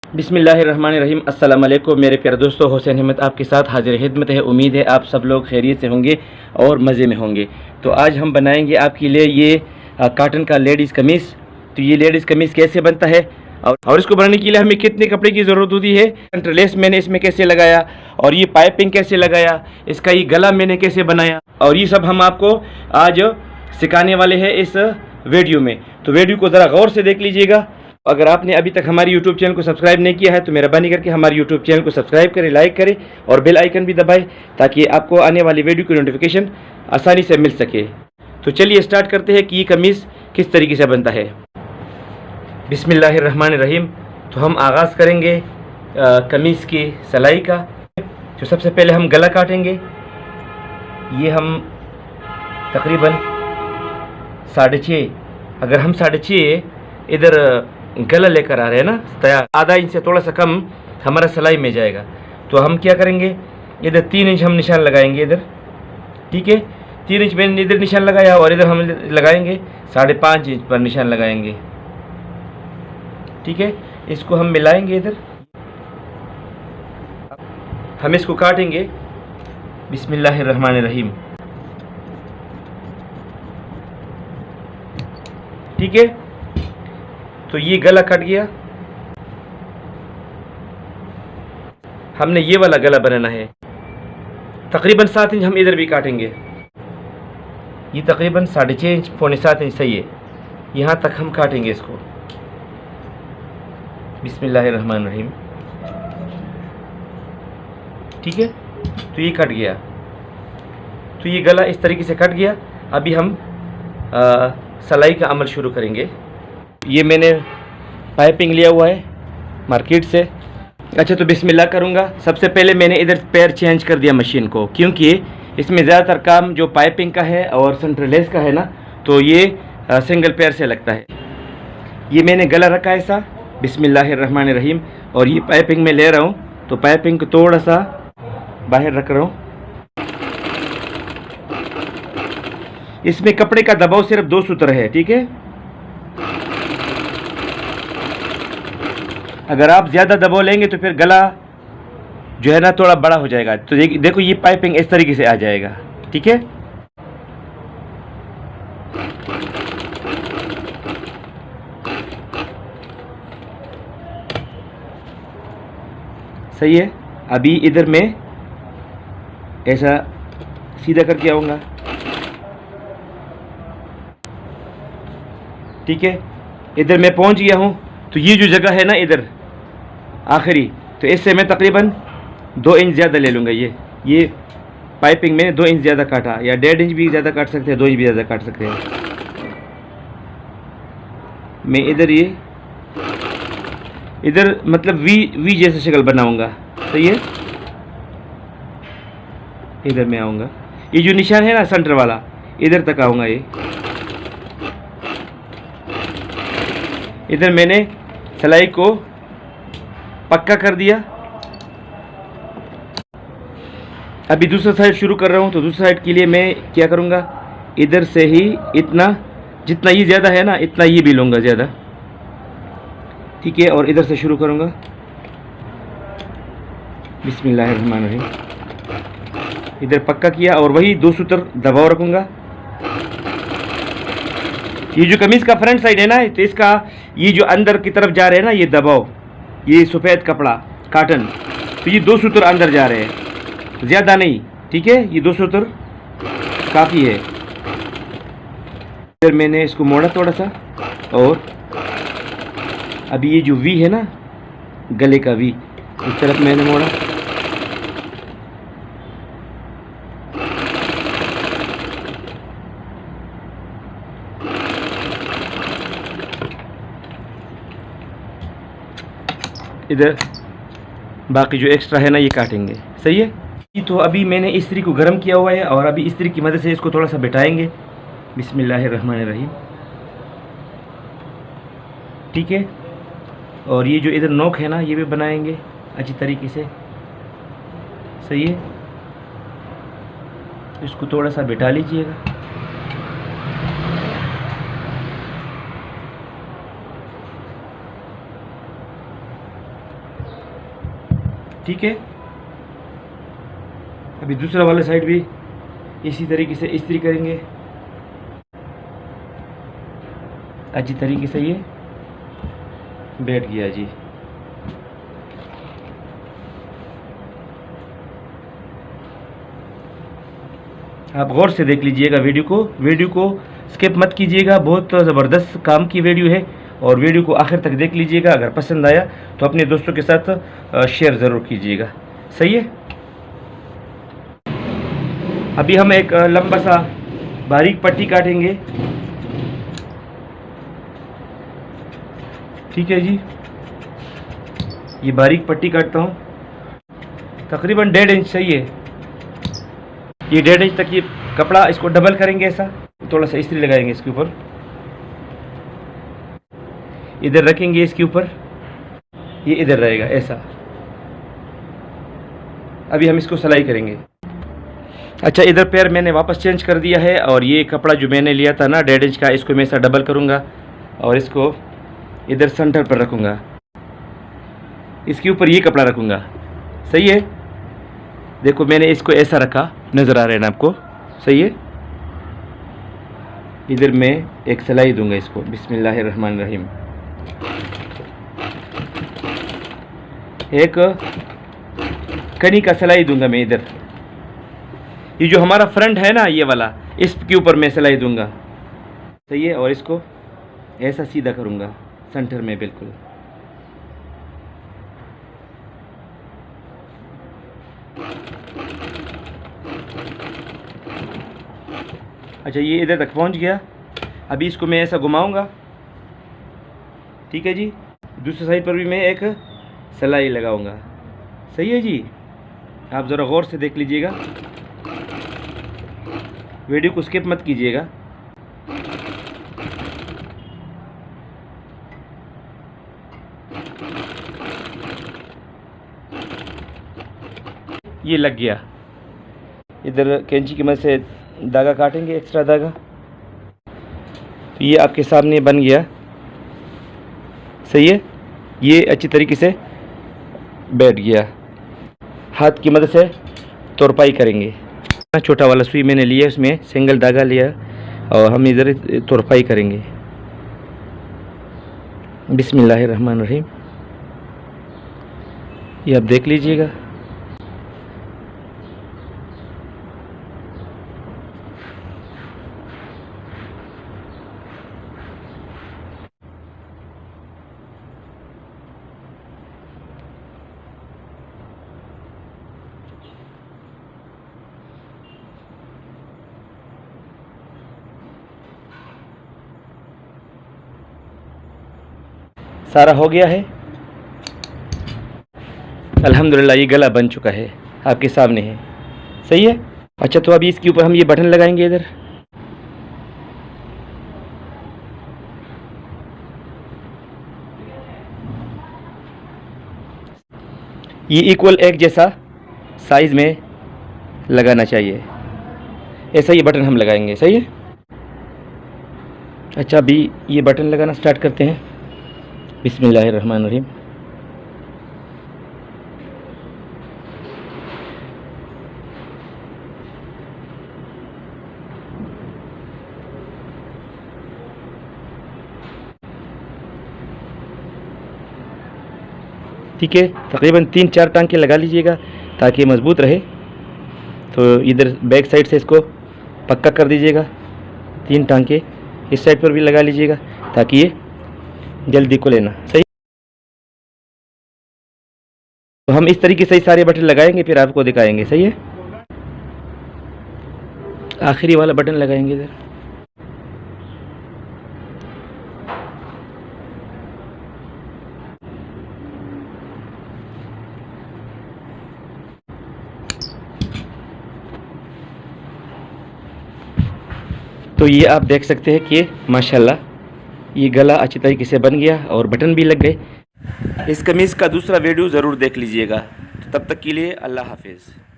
बिस्मिल्लाहिर्रहमानिर्रहीम। अस्सलाम वालेकुम मेरे प्यारे दोस्तों, हुसैन अहमद आपके साथ हाजिर खिदमत है। उम्मीद है आप सब लोग खैरियत से होंगे और मज़े में होंगे। तो आज हम बनाएंगे आपके लिए ये काटन का लेडीज़ कमीज़। तो ये लेडीज़ कमीज़ कैसे बनता है और इसको बनाने के लिए हमें कितने कपड़े की ज़रूरत होती है, इंटरलेस मैंने इसमें कैसे लगाया और ये पाइपिंग कैसे लगाया, इसका ये गला मैंने कैसे बनाया, और ये सब हम आपको आज सिखाने वाले हैं इस वीडियो में। तो वीडियो को ज़रा गौर से देख लीजिएगा। अगर आपने अभी तक हमारे YouTube चैनल को सब्सक्राइब नहीं किया है तो मेहरबानी करके हमारे YouTube चैनल को सब्सक्राइब करें, लाइक करें और बेल आइकन भी दबाएं ताकि आपको आने वाली वीडियो की नोटिफिकेशन आसानी से मिल सके। तो चलिए स्टार्ट करते हैं कि ये कमीज़ किस तरीके से बनता है। बिस्मिल्लाहिर्रहमानिर्रहीम। तो हम आगाज़ करेंगे कमीज़ की सिलाई का। तो सबसे पहले हम गला काटेंगे। ये हम तकरीबन 6.5, अगर हम 6.5 इधर गला लेकर आ रहे हैं ना तैयार, आधा इंच से थोड़ा सा कम हमारा सिलाई में जाएगा। तो हम क्या करेंगे, इधर 3 इंच हम निशान लगाएंगे इधर, ठीक है। 3 इंच मैंने इधर निशान लगाया और इधर हम लगाएंगे 5.5 इंच पर निशान लगाएंगे, ठीक है। इसको हम मिलाएंगे, इधर हम इसको काटेंगे। बिस्मिल्लाहिर्रहमानिर्रहीम, ठीक है। तो ये गला कट गया। हमने ये वाला गला बनाना है। तकरीबन 7 इंच हम इधर भी काटेंगे। ये तकरीबन 6.5 इंच, 6.25 इंच सही है। यहाँ तक हम काटेंगे इसको। बिस्मिल्लाहिर्रहमानिर्रहीम, ठीक है। तो ये कट गया। तो ये गला इस तरीके से कट गया। अभी हम सिलाई का अमल शुरू करेंगे। ये मैंने पाइपिंग लिया हुआ है मार्केट से। अच्छा, तो बिस्मिल्लाह करूँगा। सबसे पहले मैंने इधर पैर चेंज कर दिया मशीन को, क्योंकि इसमें ज़्यादातर काम जो पाइपिंग का है और सेंट्रलेस का है ना, तो ये सिंगल पैर से लगता है। ये मैंने गला रखा है ऐसा। बिस्मिल्लाहिर्रहमानिर्रहीम। और ये पाइपिंग में ले रहा हूँ, तो पाइपिंग को थोड़ा सा बाहर रख रहा हूँ। इसमें कपड़े का दबाव सिर्फ 2 सूत्र है, ठीक है। अगर आप ज़्यादा दबाव लेंगे तो फिर गला जो है ना थोड़ा बड़ा हो जाएगा। तो देखो ये पाइपिंग इस तरीके से आ जाएगा, ठीक है। सही है। अभी इधर मैं ऐसा सीधा करके आऊँगा, ठीक है। इधर मैं पहुँच गया हूँ। तो ये जो जगह है ना इधर आखिरी, तो इससे मैं तकरीबन 2 इंच ज़्यादा ले लूँगा। ये पाइपिंग मैंने 2 इंच ज़्यादा काटा, या 1.5 इंच भी ज़्यादा काट सकते हैं, 2 इंच भी ज़्यादा काट सकते हैं। मैं इधर मतलब वी जैसे शक्ल बनाऊँगा, सही है। इधर मैं आऊँगा, ये जो निशान है ना सेंटर वाला, इधर तक आऊँगा। ये इधर मैंने सिलाई को पक्का कर दिया। अभी दूसरा साइड शुरू कर रहा हूँ। तो दूसरा साइड के लिए मैं क्या करूँगा, इधर से ही इतना, जितना ये ज़्यादा है ना इतना ये भी लूँगा ज़्यादा, ठीक है। और इधर से शुरू करूँगा। बिस्मिल्लाहिर्रहमानिर्रहीम। इधर पक्का किया और वही 2 सूत्र दबाव रखूँगा। ये जो कमीज़ का फ्रंट साइड है ना, तो इसका ये जो अंदर की तरफ जा रहे हैं ना ये दबाव, ये सफ़ेद कपड़ा काटन, तो ये 2 सूत्र अंदर जा रहे हैं, ज़्यादा नहीं, ठीक है। ये 2 सूत्र काफ़ी है। फिर मैंने इसको मोड़ा थोड़ा सा, और अभी ये जो वी है ना गले का वी, इस तरफ मैंने मोड़ा। इधर बाकी जो एक्स्ट्रा है ना ये काटेंगे, सही है। तो अभी मैंने इस्त्री को गर्म किया हुआ है और अभी इस्त्री की मदद से इसको थोड़ा सा बिठाएंगे। बिस्मिल्लाहिर्रहमानिर्रहीम, ठीक है। और ये जो इधर नोक है ना ये भी बनाएंगे अच्छी तरीके से, सही है। इसको थोड़ा सा बिठा लीजिएगा। ठीक है। अभी दूसरा वाला साइड भी इसी तरीके से इस्त्री करेंगे, अच्छी तरीके से ये बैठ गया जी। आप गौर से देख लीजिएगा वीडियो को स्किप मत कीजिएगा, बहुत ज़बरदस्त काम की वीडियो है और वीडियो को आखिर तक देख लीजिएगा। अगर पसंद आया तो अपने दोस्तों के साथ शेयर ज़रूर कीजिएगा, सही है। अभी हम एक लंबा सा बारीक पट्टी काटेंगे, ठीक है जी। ये बारीक पट्टी काटता हूँ, तकरीबन 1.5 इंच सही है। ये 1.5 इंच तक ये कपड़ा, इसको डबल करेंगे ऐसा, थोड़ा सा इस्त्री लगाएंगे इसके ऊपर, इधर रखेंगे इसके ऊपर, ये इधर रहेगा ऐसा। अभी हम इसको सिलाई करेंगे। अच्छा, इधर पैर मैंने वापस चेंज कर दिया है और ये कपड़ा जो मैंने लिया था ना 1.5 इंच का, इसको मैं ऐसा डबल करूँगा और इसको इधर सेंटर पर रखूँगा, इसके ऊपर ये कपड़ा रखूँगा, सही है। देखो मैंने इसको ऐसा रखा, नज़र आ रहा है ना आपको, सही है। इधर मैं एक सिलाई दूंगा इसको, बिस्मिल्लाहिर्रहमानिर्रहीम। एक कनी का सिलाई दूंगा मैं इधर, ये जो हमारा फ्रंट है ना ये वाला, इसके ऊपर मैं सिलाई दूंगा, सही है। और इसको ऐसा सीधा करूंगा सेंटर में बिल्कुल। अच्छा, ये इधर तक पहुंच गया। अभी इसको मैं ऐसा घुमाऊंगा, ठीक है जी। दूसरी साइड पर भी मैं एक सिलाई लगाऊंगा, सही है जी। आप ज़रा गौर से देख लीजिएगा, वीडियो को स्किप मत कीजिएगा। ये लग गया। इधर कैंची की मदद से धागा काटेंगे, एक्स्ट्रा धागा। तो ये आपके सामने बन गया, सही है। ये अच्छी तरीके से बैठ गया। हाथ की मदद से तुरपाई करेंगे। छोटा वाला सुई मैंने लिया, उसमें सिंगल धागा लिया और हम इधर तुरपाई करेंगे। बिस्मिल्लाहिर्रहमानिर्रहीम। ये आप देख लीजिएगा। सारा हो गया है अल्हम्दुलिल्लाह। ये गला बन चुका है, आपके सामने है, सही है। अच्छा, तो अभी इसके ऊपर हम ये बटन लगाएंगे इधर। ये इक्वल एक जैसा साइज में लगाना चाहिए, ऐसा ये बटन हम लगाएंगे, सही है। अच्छा, अभी ये बटन लगाना स्टार्ट करते हैं। बिस्मिल्लाहिर्रहमानिर्रहीम। ठीक है, तकरीबन 3-4 टांके लगा लीजिएगा ताकि मज़बूत रहे। तो इधर बैक साइड से इसको पक्का कर दीजिएगा। 3 टांके इस साइड पर भी लगा लीजिएगा ताकि ये जल्दी को लेना, सही। तो हम इस तरीके से सारे बटन लगाएंगे, फिर आपको दिखाएंगे, सही है। आखिरी वाला बटन लगाएंगे इधर। तो ये आप देख सकते हैं कि माशाल्लाह ये गला अच्छी तरीके से बन गया और बटन भी लग गए। इस कमीज़ का दूसरा वीडियो ज़रूर देख लीजिएगा। तो तब तक के लिए अल्लाह हाफिज़।